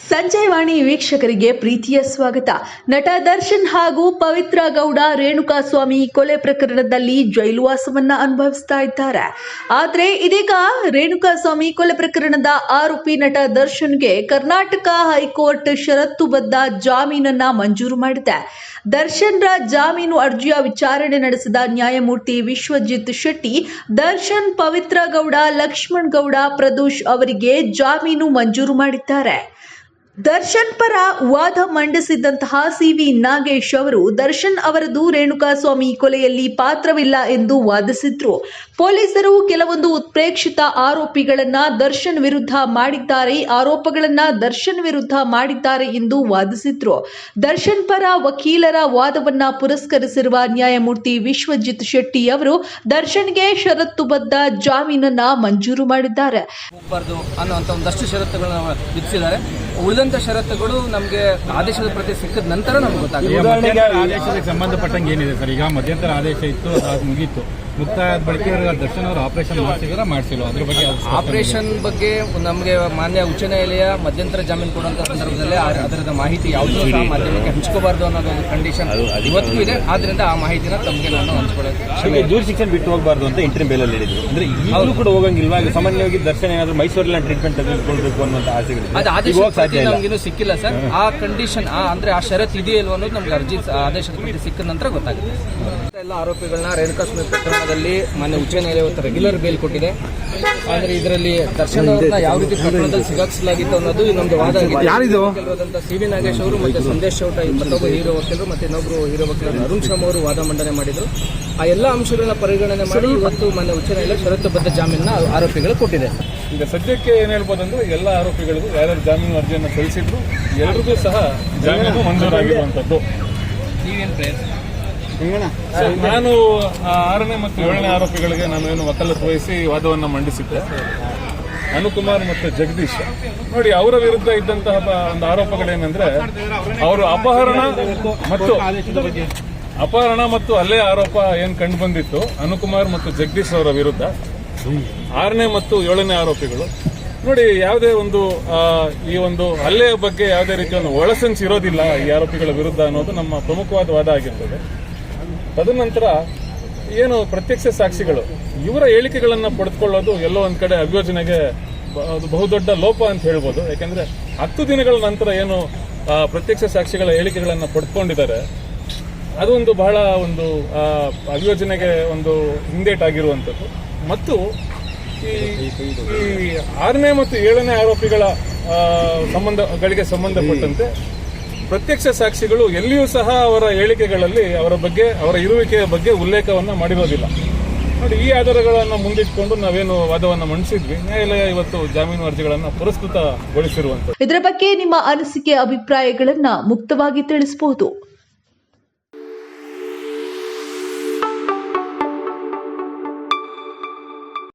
ಸಂಜಯ್ ವಾಣಿ ವೀಕ್ಷಕರಿಗೆ ಪ್ರೀತಿಯ ಸ್ವಾಗತ. ನಟ ದರ್ಶನ್ ಹಾಗೂ ಪವಿತ್ರ ಗೌಡ ರೇಣುಕಾಸ್ವಾಮಿ ಕೊಲೆ ಪ್ರಕರಣದಲ್ಲಿ ಜೈಲುವಾಸವನ್ನ ಅನುಭವಿಸ್ತಾ ಇದ್ದಾರೆ. ಆದರೆ ಇದೀಗ ರೇಣುಕಾಸ್ವಾಮಿ ಕೊಲೆ ಪ್ರಕರಣದ ಆರೋಪಿ ನಟ ದರ್ಶನ್ಗೆ ಕರ್ನಾಟಕ ಹೈಕೋರ್ಟ್ ಷರತ್ತುಬದ್ಧ ಜಾಮೀನನ್ನ ಮಂಜೂರು ಮಾಡಿದೆ. ದರ್ಶನ್ರ ಜಾಮೀನು ಅರ್ಜಿಯ ವಿಚಾರಣೆ ನಡೆಸಿದ ನ್ಯಾಯಮೂರ್ತಿ ವಿಶ್ವಜಿತ್ ಶೆಟ್ಟಿ ದರ್ಶನ್, ಪವಿತ್ರ ಗೌಡ, ಲಕ್ಷ್ಮಣ್ ಗೌಡ, ಪ್ರದೋಷ್ ಅವರಿಗೆ ಜಾಮೀನು ಮಂಜೂರು ಮಾಡಿದ್ದಾರೆ. ದರ್ಶನ್ ಪರ ವಾದ ಮಂಡಿಸಿದ್ದಂತಹ ಸಿ.ವಿ. ನಾಗೇಶ್ ಅವರು ದರ್ಶನ್ ಅವರದು ರೇಣುಕಾಸ್ವಾಮಿ ಕೊಲೆಯಲ್ಲಿ ಪಾತ್ರವಿಲ್ಲ ಎಂದು ವಾದಿಸಿದ್ರು. ಪೊಲೀಸರು ಕೆಲವೊಂದು ಉತ್ಪ್ರೇಕ್ಷಿತ ಆರೋಪಗಳನ್ನ ದರ್ಶನ್ ವಿರುದ್ಧ ಮಾಡಿದ್ದಾರೆ ಎಂದು ವಾದಿಸಿದ್ರು. ದರ್ಶನ್ ಪರ ವಕೀಲರ ವಾದವನ್ನ ಪುರಸ್ಕರಿಸಿರುವ ನ್ಯಾಯಮೂರ್ತಿ ವಿಶ್ವಜಿತ್ ಶೆಟ್ಟಿ ಅವರು ದರ್ಶನ್ಗೆ ಷರತ್ತುಬದ್ಧ ಜಾಮೀನನ್ನ ಮಂಜೂರು ಮಾಡಿದ್ದಾರೆ. ಉಳಿದಂತ ಷರತ್ತುಗಳು ನಮಗೆ ಆದೇಶದ ಪ್ರತಿ ಸಿಕ್ಕಿದ ನಂತರ ನಮ್ಗೆ ಗೊತ್ತಾಗುತ್ತೆ. ಆದೇಶಕ್ಕೆ ಸಂಬಂಧಪಟ್ಟಂಗೆ ಏನಿದೆ ಸರ್? ಈಗ ಮಧ್ಯಂತರ ಆದೇಶ ಇತ್ತು, ಅದು ಮುಗೀತು. ಮುಕ್ತಾಯದ ಬಳಿಕ ದರ್ಶನ್ ಅವರು ಆಪರೇಷನ್ ಮಾಡಿಸಿಲ್ಲ. ಅದ್ರ ಬಗ್ಗೆ ಆಪರೇಷನ್ ಬಗ್ಗೆ ನಮಗೆ ಮಾನ್ಯ ಉಚ್ಚ ನ್ಯಾಯಾಲಯ ಮಧ್ಯಂತರ ಜಾಮೀನು ಕೊಡುವಂತ ಸಂದರ್ಭದಲ್ಲಿ ಅದರದ ಮಾಹಿತಿ ಯಾವುದೂ ಸಹ ಮಾಧ್ಯಮಕ್ಕೆ ಹಂಚ್ಕೋಬಾರ್ದು ಅನ್ನೋದು ಒಂದು ಕಂಡೀಷನ್ ಇವತ್ತಿಗೂ ಇದೆ. ಆದ್ರಿಂದ ಆ ಮಾಹಿತಿನ ತಮಗೆ ನಾನು ಹಂಚ್ಕೊಳ್ಳೋದು. ಜೂರ್ ಶಿಕ್ಷಣ ಬಿಟ್ಟು ಹೋಗಬಾರ್ದು ಅಂತ ಇಂಟರ್ವ್ಯೂ ಬೇಲಲ್ಲಿ ಹೇಳಿದ್ರು. ಅಂದ್ರೆ ಈಗಲೂ ಕೂಡ ಹೋಗಂಗಿಲ್ವಾ? ಸಾಮಾನ್ಯವಾಗಿ ದರ್ಶನ್ ಏನಾದ್ರು ಮೈಸೂರಲ್ಲಿ ಟ್ರೀಟ್ಮೆಂಟ್ ತೆಗೆದುಕೊಳ್ಬೇಕು ಅನ್ನುವಂತ ಆಸೆಗಳು ಅದು ಆದೇಶ ನಮಗಿನ್ನೂ ಸಿಕ್ಕಿಲ್ಲ ಸರ್. ಆ ಕಂಡೀಷನ್ ಅಂದ್ರೆ ಆ ಷರತ್ತು ಇದೆಯೋ ಇಲ್ವೋ ಅನ್ನೋದು ನಮ್ಗೆ ಅರ್ಜಿ ಆದೇಶದ ಪ್ರತಿ ಸಿಕ್ಕಿದ ನಂತರ ಗೊತ್ತಾಗುತ್ತೆ. ಎಲ್ಲ ಆರೋಪಿಗಳನ್ನ ರೇಣುಕಾಸ್ವಾಮಿ ಪ್ರಕರಣದಲ್ಲಿ ಮಾನ್ಯ ಉಚ್ಚ ನ್ಯಾಯಾಲಯ ಇವತ್ತು ರೆಗ್ಯುಲರ್ ಬೇಲ್ ಕೊಟ್ಟಿದೆ. ಆದರೆ ಇದರಲ್ಲಿ ದರ್ಶನ್ ಅವರನ್ನ ಯಾವ ರೀತಿ ಪ್ರಕರಣದಲ್ಲಿ ಸಿಗಾಕ್ಸಲಾಗಿತ್ತು ಅನ್ನೋದು ಇನ್ನೊಂದು ವಾದ ಆಗಿದೆ. ಸಿ.ವಿ. ನಾಗೇಶ್ ಅವರು ಮತ್ತೆ ಸಂದೇಶ್ ಚೌಟ ಮತ್ತೊಬ್ಬ ಹೀರೋ ವಕೀಲರು ಮತ್ತೆ ಇನ್ನೊಬ್ರು ಹೀರೋ ವಕೀಲರು ಅರುಣ್ ಶರ್ಮ ಅವರು ವಾದ ಮಂಡನೆ ಮಾಡಿದ್ರು. ಆ ಎಲ್ಲ ಅಂಶಗಳನ್ನ ಪರಿಗಣನೆ ಮಾಡಿ ಇವತ್ತು ಮಾನ್ಯ ಉಚ್ಚ ನ್ಯಾಯಾಲಯ ಷರತ್ತುಬದ್ಧ ಜಾಮೀನನ್ನ ಆರೋಪಿಗಳು ಕೊಟ್ಟಿದೆ. ಈಗ ಸದ್ಯಕ್ಕೆ ಏನ್ ಹೇಳ್ಬೋದಂದ್ರೆ ಎಲ್ಲ ಆರೋಪಿಗಳಿಗೂ ಯಾರ್ಯಾರು ಜಾಮೀನು ಅರ್ಜಿಯನ್ನು ಸಲ್ಲಿಸಿದ್ರು ಎಲ್ಲರಿಗೂ ಸಹ ಜಾಮೀನು ಮಂಜೂರಾಗಿರುವಂತದ್ದು. ನಾನು 6ನೇ ಮತ್ತು 7ನೇ ಆರೋಪಿಗಳಿಗೆ ನಾನು ವಕಾಲತ್ತು ವಹಿಸಿ ವಾದವನ್ನು ಮಂಡಿಸಿದ್ದೆ. ಅನುಕುಮಾರ್ ಮತ್ತು ಜಗದೀಶ್ ನೋಡಿ, ಅವರ ವಿರುದ್ಧ ಇದ್ದಂತಹ ಒಂದು ಆರೋಪಗಳೇನೆಂದ್ರೆ ಅವರು ಅಪಹರಣ ಮತ್ತು ಹಲ್ಲೆ ಆರೋಪ ಏನ್ ಕಂಡು ಬಂದಿತ್ತು ಅನುಕುಮಾರ್ ಮತ್ತು ಜಗದೀಶ್ ಅವರ ವಿರುದ್ಧ. 6ನೇ ಮತ್ತು 7ನೇ ಆರೋಪಿಗಳು ನೋಡಿ, ಯಾವುದೇ ಒಂದು ಈ ಒಂದು ಹಲ್ಲೆಯ ಬಗ್ಗೆ ಯಾವುದೇ ರೀತಿಯ ಒಂದು ಒಳಸಂಚು ಇರೋದಿಲ್ಲ ಈ ಆರೋಪಿಗಳ ವಿರುದ್ಧ ಅನ್ನೋದು ನಮ್ಮ ಪ್ರಮುಖವಾದ ವಾದ ಆಗಿರ್ತದೆ. ತದನಂತರ ಏನು ಪ್ರತ್ಯಕ್ಷ ಸಾಕ್ಷಿಗಳು ಇವರ ಹೇಳಿಕೆಗಳನ್ನು ಪಡೆದುಕೊಳ್ಳೋದು ಎಲ್ಲೋ ಒಂದ್ ಕಡೆ ಅಭಿಯೋಜನೆಗೆ ಬಹುದೊಡ್ಡ ಲೋಪ ಅಂತ ಹೇಳ್ಬೋದು. ಯಾಕಂದ್ರೆ 10 ದಿನಗಳ ನಂತರ ಏನು ಪ್ರತ್ಯಕ್ಷ ಸಾಕ್ಷಿಗಳ ಹೇಳಿಕೆಗಳನ್ನು ಪಡೆದುಕೊಂಡಿದ್ದಾರೆ ಅದೊಂದು ಬಹಳ ಒಂದು ಅಭಿಯೋಜನೆಗೆ ಒಂದು ಹಿಂದೇಟಾಗಿರುವಂಥದ್ದು. ಮತ್ತು ಈ 6ನೇ ಮತ್ತು 7ನೇ ಆರೋಪಿಗಳ ಸಂಬಂಧಗಳಿಗೆ ಸಂಬಂಧಪಟ್ಟಂತೆ ಪ್ರತ್ಯಕ್ಷ ಸಾಕ್ಷಿಗಳು ಎಲ್ಲಿಯೂ ಸಹ ಅವರ ಹೇಳಿಕೆಗಳಲ್ಲಿ ಅವರ ಇರುವಿಕೆಯ ಬಗ್ಗೆ ಉಲ್ಲೇಖವನ್ನ ಮಾಡಿರೋದಿಲ್ಲ. ನೋಡಿ, ಈ ಆಧಾರಗಳನ್ನು ಮುಂದಿಟ್ಟುಕೊಂಡು ನಾವೇನು ವಾದವನ್ನು ಮಂಡಿಸಿದ್ವಿ, ನ್ಯಾಯಾಲಯ ಇವತ್ತು ಜಾಮೀನು ಅರ್ಜಿಗಳನ್ನು ಪುರಸ್ಕೃತಗೊಳಿಸಿರುವಂತದ್ದು. ಇದರ ಬಗ್ಗೆ ನಿಮ್ಮ ಅನಿಸಿಕೆ, ಅಭಿಪ್ರಾಯಗಳನ್ನ ಮುಕ್ತವಾಗಿ ತಿಳಿಸಬಹುದು.